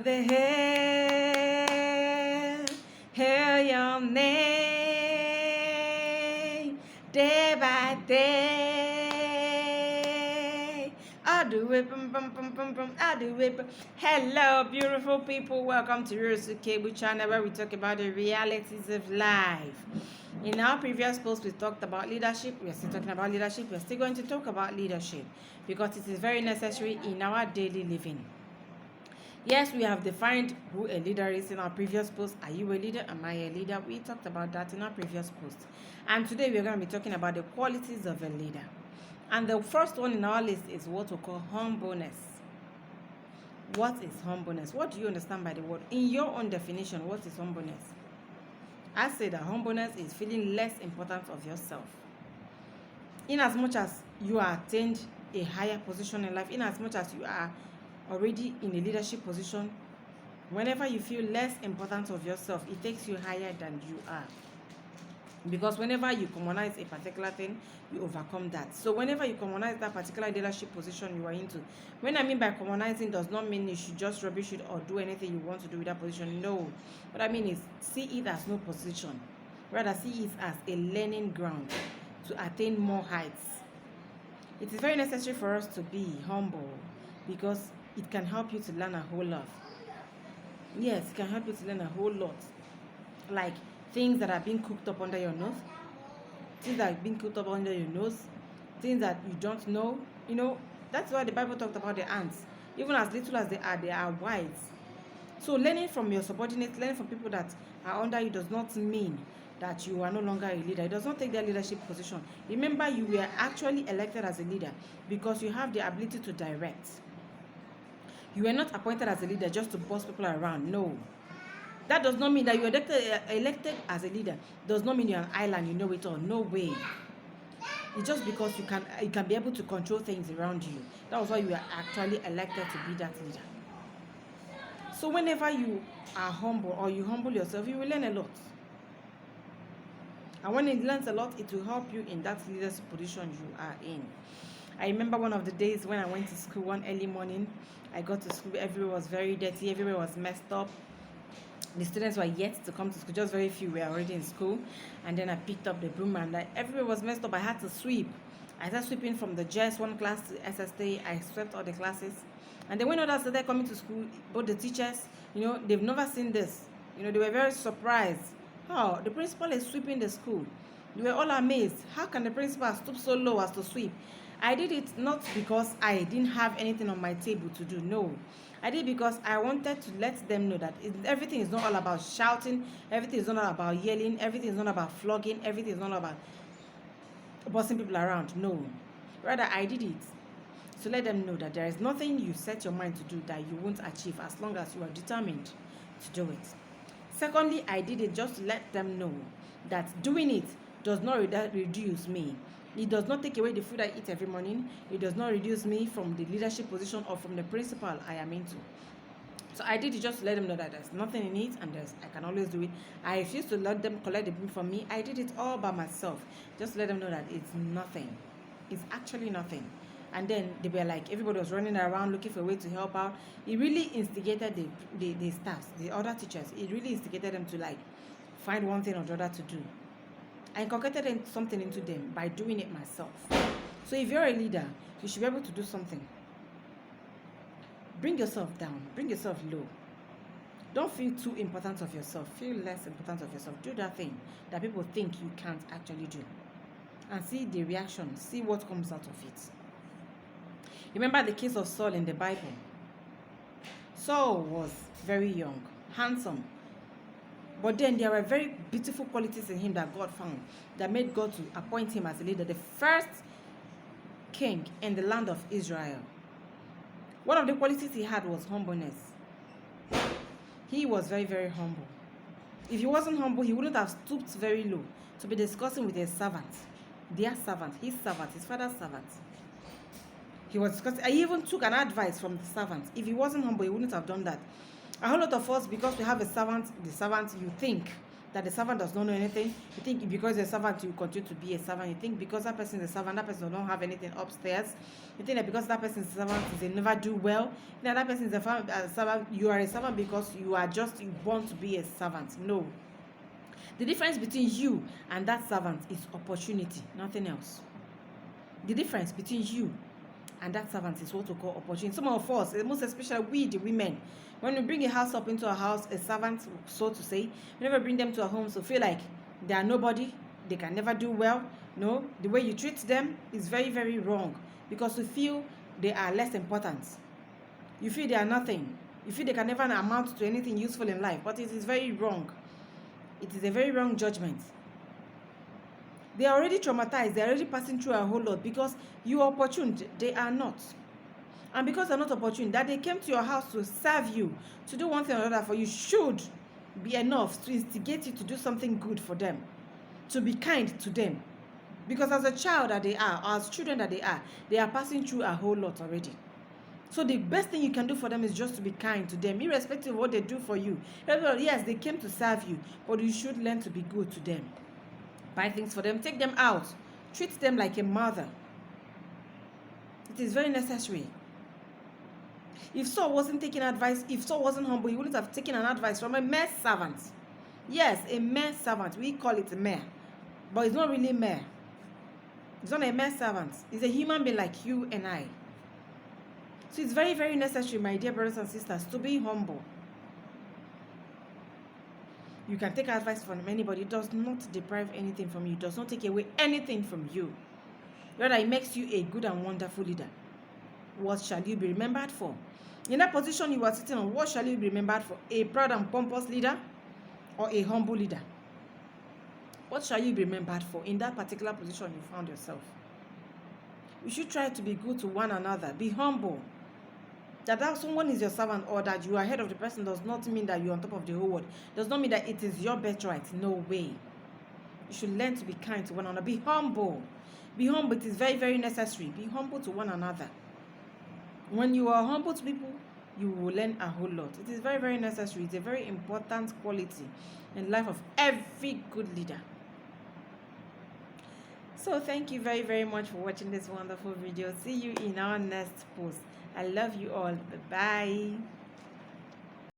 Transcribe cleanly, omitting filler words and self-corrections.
the hail your name, day by day. I do it, I do it. Hello, beautiful people. Welcome to Rose Cable Channel, where we talk about the realities of life. In our previous post, we talked about leadership. We are still talking about leadership. We are still going to talk about leadership because it is very necessary in our daily living. Yes, we have defined who a leader is in our previous post. Are you a leader? Am I a leader? We talked about that in our previous post. And today we're going to be talking about the qualities of a leader. And the first one in our list is what we call humbleness. What is humbleness? What do you understand by the word? In your own definition, what is humbleness? I say that humbleness is feeling less important of yourself. In as much as you are attained a higher position in life, in as much as you are already in a leadership position, whenever you feel less important of yourself, it takes you higher than you are. Because whenever you commonize a particular thing, you overcome that. So whenever you commonize that particular leadership position you are into, when I mean by commonizing does not mean you should just rubbish it or do anything you want to do with that position. No. What I mean is see it as no position. Rather see it as a learning ground to attain more heights. It is very necessary for us to be humble because it can help you to learn a whole lot. Yes, it can help you to learn a whole lot. Like things that are being cooked up under your nose, things that are being cooked up under your nose, things that you don't know. You know, that's why the Bible talked about the ants. Even as little as they are wise. So learning from your subordinates, learning from people that are under you does not mean that you are no longer a leader. It does not take their leadership position. Remember, you were actually elected as a leader because you have the ability to direct. You were not appointed as a leader just to boss people around. No. That does not mean that you were elected as a leader. Does not mean you're an island, you know it all. No way. It's just because you can be able to control things around you. That was why you were actually elected to be that leader. So whenever you are humble or you humble yourself, you will learn a lot. And when it learns a lot, it will help you in that leadership position you are in. I remember one of the days when I went to school one early morning. I got to school, everywhere was very dirty, everywhere was messed up. The students were yet to come to school, just very few were already in school. And then I picked up the broom and everywhere was messed up. I had to sweep. I started sweeping from the JS1 class to SS3. I swept all the classes. And then when others started coming to school, both the teachers, they've never seen this. They were very surprised. Oh, the principal is sweeping the school. They were all amazed. How can the principal stoop so low as to sweep? I did it not because I didn't have anything on my table to do. No. I did it because I wanted to let them know that everything is not all about shouting. Everything is not all about yelling. Everything is not about flogging. Everything is not about bossing people around. No. Rather, I did it to let them know that there is nothing you set your mind to do that you won't achieve as long as you are determined to do it. Secondly, I did it just to let them know that doing it does not reduce me. It does not take away the food I eat every morning. It does not reduce me from the leadership position or from the principal I am into. So I did it just to let them know that there's nothing in it and I can always do it. I refused to let them collect the broom from me. I did it all by myself. Just to let them know that it's nothing. It's actually nothing. And then they were like, everybody was running around looking for a way to help out. It really instigated the staffs, the other teachers. It really instigated them to find one thing or the other to do. I inculcated something into them by doing it myself. So if you're a leader, you should be able to do something. Bring yourself down. Bring yourself low. Don't feel too important of yourself. Feel less important of yourself. Do that thing that people think you can't actually do. And see the reaction. See what comes out of it. Remember the case of Saul in the Bible. Saul was very young, handsome. But then there were very beautiful qualities in him that God found that made God to appoint him as a leader, the first king in the land of Israel. One of the qualities he had was humbleness. He was very, very humble. If he wasn't humble, he wouldn't have stooped very low to be discussing with his servant, their servant, his father's servant. He was discussing. I even took an advice from the servant. If he wasn't humble, he wouldn't have done that. A whole lot of us, because we have a servant, the servant, you think that the servant does not know anything. You think because you're a servant, you continue to be a servant. You think because that person is a servant, that person does not have anything upstairs. You think that because that person is a servant, they never do well. You think that person is a servant, you are a servant because you born to be a servant. No. The difference between you and that servant is opportunity, nothing else. The difference between you and that servant is what we call opportunity. Some of us, most especially we, the women, when we bring a house up into a house, a servant, so to say, we never bring them to our homes to feel like they are nobody, they can never do well. No, the way you treat them is very, very wrong because you feel they are less important. You feel they are nothing. You feel they can never amount to anything useful in life, but it is very wrong. It is a very wrong judgment. They are already traumatized. They are already passing through a whole lot because you are opportune. They are not. And because they are not opportune, that they came to your house to serve you, to do one thing or another for you, should be enough to instigate you to do something good for them, to be kind to them. Because as a child that they are, or as children that they are passing through a whole lot already. So the best thing you can do for them is just to be kind to them, irrespective of what they do for you. Yes, they came to serve you, but you should learn to be good to them. Buy things for them, take them out, treat them like a mother. It is very necessary. If Saul wasn't taking advice, if Saul wasn't humble, he wouldn't have taken an advice from a mere servant. Yes, a mere servant. We call it a mere, but it's not really mere. It's not a mere servant. It's a human being like you and I. So it's very, very necessary, my dear brothers and sisters, to be humble. You can take advice from anybody. It does not deprive anything from you. It does not take away anything from you. Rather, it makes you a good and wonderful leader. What shall you be remembered for? In that position you are sitting on, what shall you be remembered for? A proud and pompous leader or a humble leader? What shall you be remembered for in that particular position you found yourself? You should try to be good to one another. Be humble. That someone is your servant or that you are ahead of the person does not mean that you're on top of the whole world. Does not mean that it is your birthright. No way. You should learn to be kind to one another. Be humble. Be humble. It is very, very necessary. Be humble to one another. When you are humble to people, you will learn a whole lot. It is very, very necessary. It's a very important quality in the life of every good leader. So thank you very, very much for watching this wonderful video. See you in our next post. I love you all. Bye-bye.